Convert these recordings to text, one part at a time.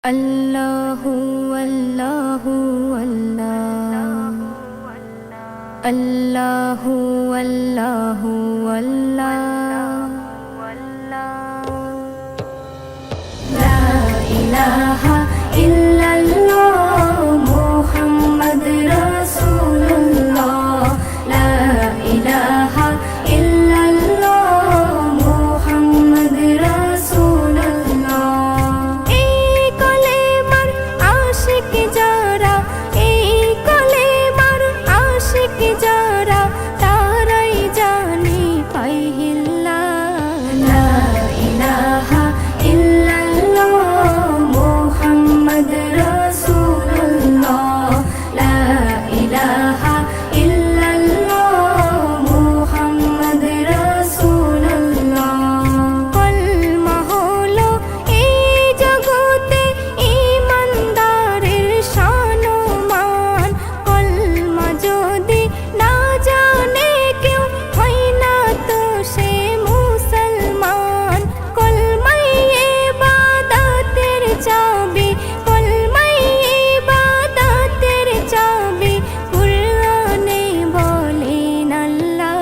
আল্লাহু আল্লাহু আল্লাহ আল্লাহু আল্লাহু আল্লাহ লা ইলাহা ইল্লাল্লাহ মুহাম্মাদ রাসূলুল্লাহ লা ইলাহা ইল্লাল্লাহ মুহাম্মাদ রাসূলুল্লাহ এই কলেমার আশিক যারা এই কলেমার আশিক যারা তারাই জানে পাইহিল্লা লা ইলাহা ইল্লাল্লাহ মুহাম্মাদ রাসূলুল্লাহ লা ইলাহা ইল্লাল্লাহ মুহাম্মাদ রাসূলুল্লাহ কলমা হলো এই জগতে ঈমানদারের শান ও মান কলমা যদি না জানে কেউ হয় না তো সে মুসলমান কলমাই ইবাদতের চাবি কলমাই ইবাদতের চাবি কুরআনে বলেন আল্লাহ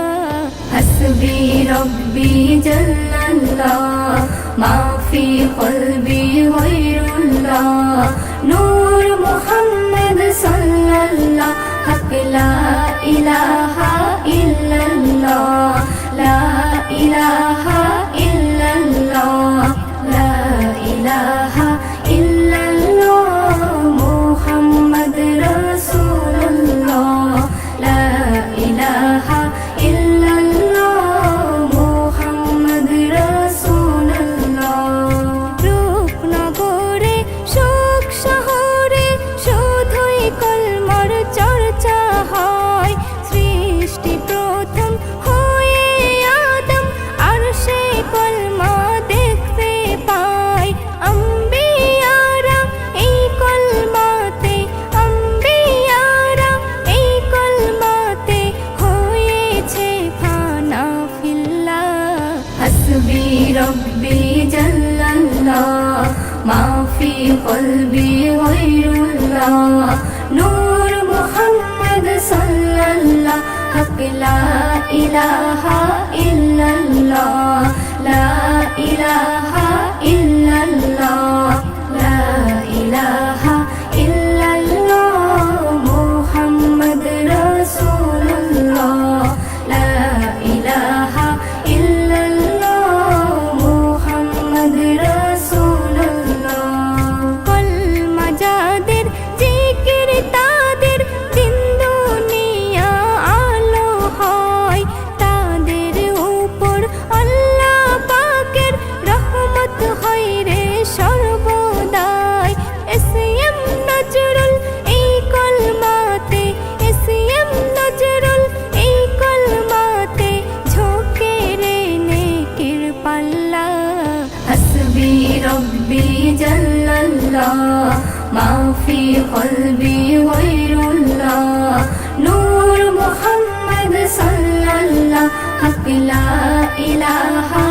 হাসবি রব্বি জাল্লাল্লাহ মা ফি কলবি গায়রুল্লাহ নূর মুহাম্মদ সাল্লাল্লাহ হক লা ইলাহা ইল্লাল্লাহ লা ইলাহা ইল্লাল্লাহ লা ইলাহা ইল্লাল্লাহ মুহাম্মদ রাসূলুল্লাহ লা ইলাহা ইল্লাল্লাহ মুহাম্মদ রাসূলুল্লাহ রূপনগরে সুখ শহরে শুধুই কলমার চর্চা হয় সৃষ্টি প্রথম হয়ে আদম আর সে কলমা দেখতে পায় আম্বিয়ারা এই কলমাতে আম্বিয়ারা এই কলমাতে হয়েছে ফানা ফিল্লাহ হাসবি রব্বি জাল্লাল্লাহ মা ফি কলবি গায়রুল্লাহ নূর মুহাম্মদ সাল্লাল্লাহ হক লা ইলাহা ইল্লাল্লাহ লা ইলাহা ইল্লাল্লাহ লা ইলাহা ইল্লাল্লাহ মুহাম্মদ রাসূলুল্লাহ লা ইলাহা ইল্লাল্লাহ মুহাম্মদ রাসূলুল্লাহ কলমা যাদের জিকির তাদের দিন দুনিয়া আলো হয় তাদের উপর আল্লাহ পাকের রহমত হয় রে সর্বদাই এসএম নজরুল এই কলমাতে এসএম নজরুল এই কলমাতে ঝোঁকে রে নেকির পাল্লা হাসবি রব্বি জাল্লাল্লাহ মা ফি কলবি গায়রুল্লাহ নূর মুহাম্মদ সাল্লাল্লাহ হক লা ইলাহা